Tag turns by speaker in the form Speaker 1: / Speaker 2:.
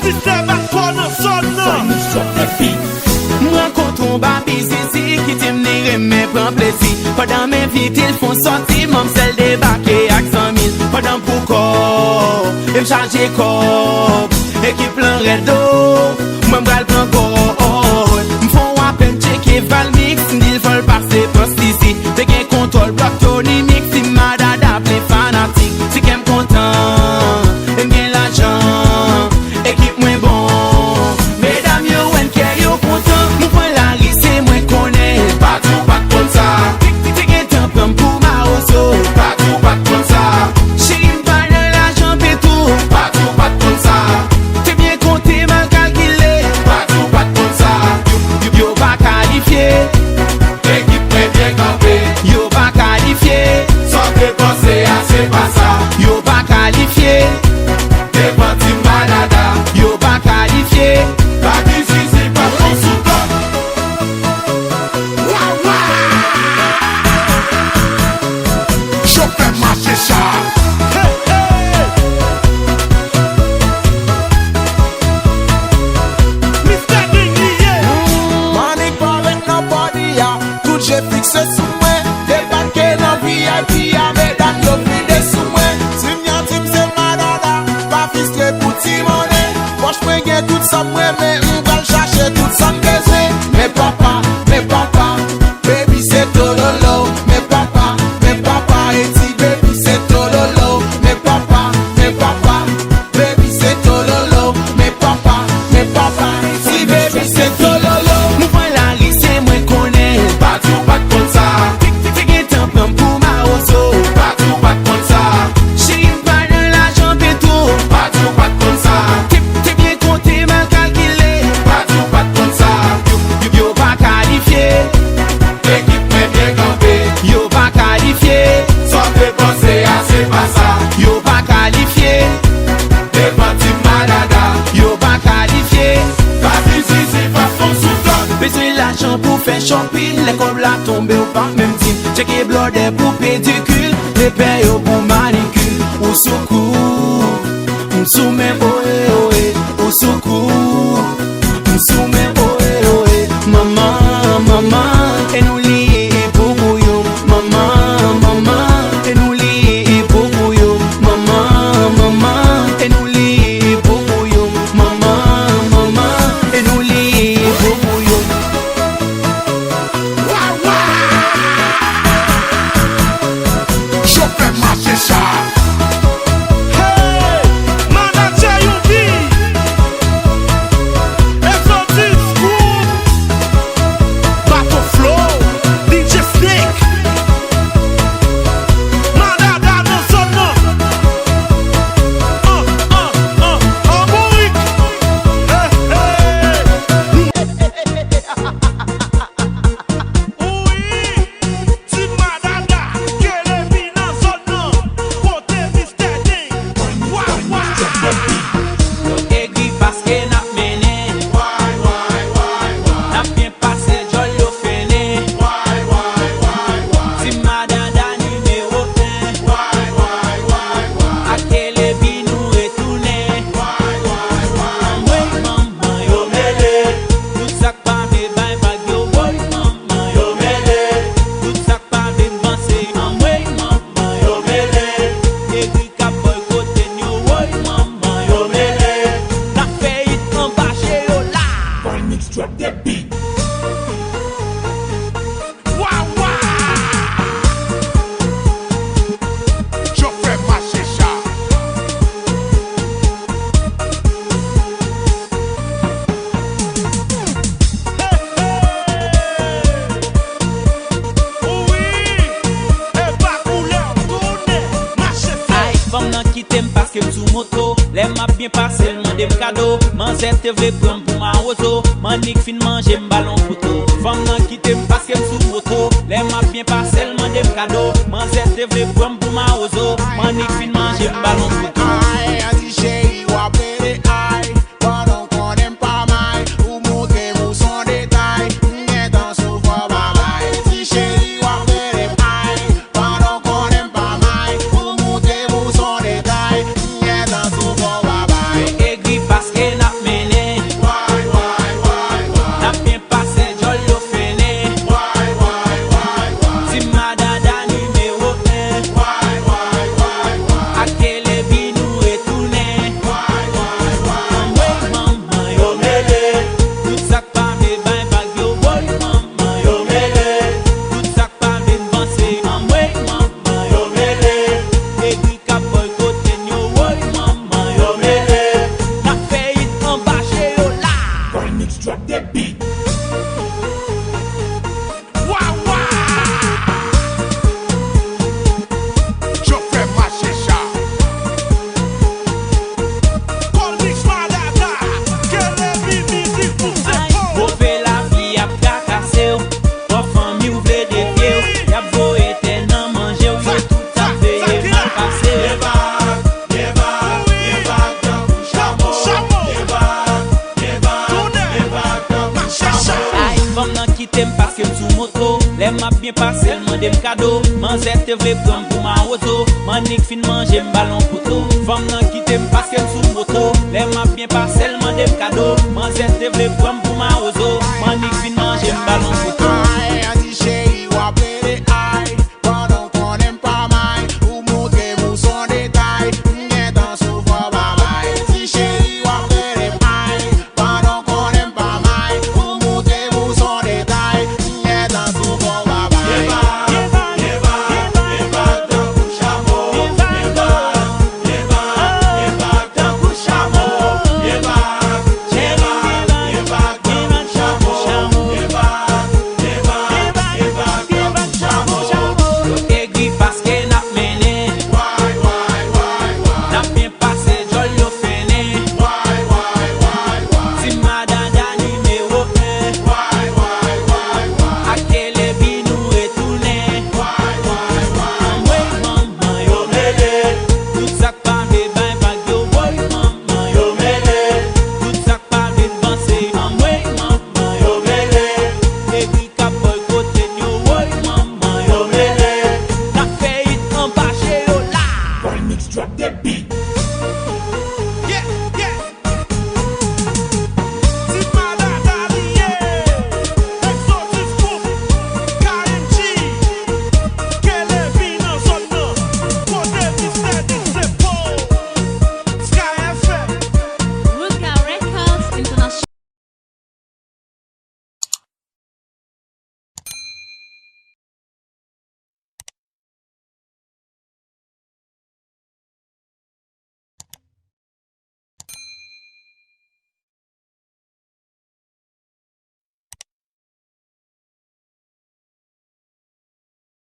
Speaker 1: System a konan son nan.
Speaker 2: Mwen konton babi zizi ki tim ni reme pran plezi. Padan men vit il fon sorti, mam sel debake ak 100,000. Padan pou kor, em chaje kor, ekip lan redo, mwen bral pran gol. Mfon wapen cheke Valmix, ndil fol pase post ici. Te gen kontrol blok Tony Mix, si madada ple fanatik. Si kem kontan, em gen l'ajan, ekip mwen bon. Mesdames yo wen ke yo kontan, mwen pon la ri se mwen konen.
Speaker 3: Patou pat kon sa,
Speaker 2: Te gen tan pam pou ma ozo.
Speaker 3: patou pat kon sa,
Speaker 2: Chéri m'parle de l'argent pe tout.
Speaker 3: patou pat kon sa,
Speaker 2: Te bien compté mal calculé.
Speaker 3: patou pat kon sa.
Speaker 2: Yo pas qualifié,
Speaker 3: L'équipe est bien campée,
Speaker 2: yo pas qualifié,
Speaker 3: sans dépenser à c'est pas ça.
Speaker 2: yo pas qualifié,
Speaker 3: Des petits malada,
Speaker 2: yo pas qualifié.
Speaker 3: pas d'ici c'est pas ton sous-top. Je fais marcher ça.
Speaker 1: Mr. Dingy, yeah.
Speaker 4: Money avec nobody, ya. Tout j'ai fixé sous moi. Débarqué dans VIP, ya. Mesdames, yo fidé sous moi. Tim yan tim c'est madada. Pas fisclé pour Timonet. Poche moi gen tout ça moi, mais m'val chercher tout ça m'besoin. Mais papa, baby c'est tololo. Mais papa, et ti baby c'est tololo. Mais papa, baby c'est tololo. Mais papa, et ti baby c'est tololo.
Speaker 2: Mwen pon la ri se mwen konen.
Speaker 3: Patou pat kon sa,
Speaker 2: Te gen tan pam pou ma ozo.
Speaker 3: patou pat kon sa,
Speaker 2: Chéri m'parle de l'argent pe tout.
Speaker 3: patou pat kon sa,
Speaker 2: Te bien compté mal calculé.
Speaker 3: patou pat kon sa.
Speaker 2: Yo pas qualifié,
Speaker 3: L'équipe est bien campée,
Speaker 2: yo pas qualifié,
Speaker 3: sans dépenser à c'est pas ça.
Speaker 2: yo pas qualifié,
Speaker 3: Des petits malada,
Speaker 2: yo pas qualifié.
Speaker 3: pas d'ici c'est pas ton sous-top.
Speaker 2: Besoin l'argent pour faire shopping, les cobles la tombe ou pas même team. Checker blood pour pédicule, les paye pour manicure. Ou soukou, m'sou même ohé, ou soukou, m'sou même ohé. Maman, et nous li pour bouillon. Maman, et nous li pour bouillon. Maman, et nous li pour bouillon. Maman, et nous li pour bouillon.
Speaker 3: Je fais marcher ça.
Speaker 1: Hey, manager you be. Exotic Group. Battle Flow. DJ Snake. Madada no son nan. Amourik. Hey. Oui, ti madada, kele vi nan son nan. Kote Mr. Ding. Wa.
Speaker 2: Yo egri paske nap mene, nap bien pase jol yo fene. Si madada numero 1, akele bi nou retoune. Woy maman yo mele, tout sak pa me bay bag yo. Woy maman yo mele, tout sak pa me vanse. Woy maman yo mele, egri ka boy kote nyo. Woy maman yo mele, na feyit an bache yo la.
Speaker 1: Wa.
Speaker 3: Je fais marcher ça.
Speaker 1: Oui, e pa couleur tourne, marche
Speaker 2: Ay, fam nan ki tem paske m sou moto. Lè m ap bien pase, l mande m kado. Man zè te vle pran pou ma ozo. Manik fin manje m balon poto. Fam nan ki tem paske m sou moto. Lè m ap bien pase, l mande m kado. Man zè te vle pran pou ma ozo. Manik fin manje m balon poto.
Speaker 4: Ay, a di chéri, wap lede ay. Pendant qu'on aime pas mal, ou montrez-vous son détail. M'gen tan sou fwa babay. Di chéri, wap lede ay. Pendant qu'on aime pas mal, ou montrez-vous son détail. M'gen tan sou fwa babay.
Speaker 2: Yo egri paske
Speaker 5: cadeau. Man zet te vle pran pour ma auto. Manik fin manger m'ballon poto. Femme nan kite parce qu'elle sous moto. Les m'a bien pas seulement des cadeaux. Man zet te vle pran pour ma auto. Manik fin manger m'ballon poto.
Speaker 4: Aïe, dit chéri, ou appelé aïe. Pendant qu'on aime pas maille, ou montrez-vous son détail. M'gen dans souvent babaye. Dit chéri, ou appelé aïe. Pendant qu'on aime pas maille, ou montrez-vous son détail. M'gen dans souvent babaye.
Speaker 1: Drop that beat.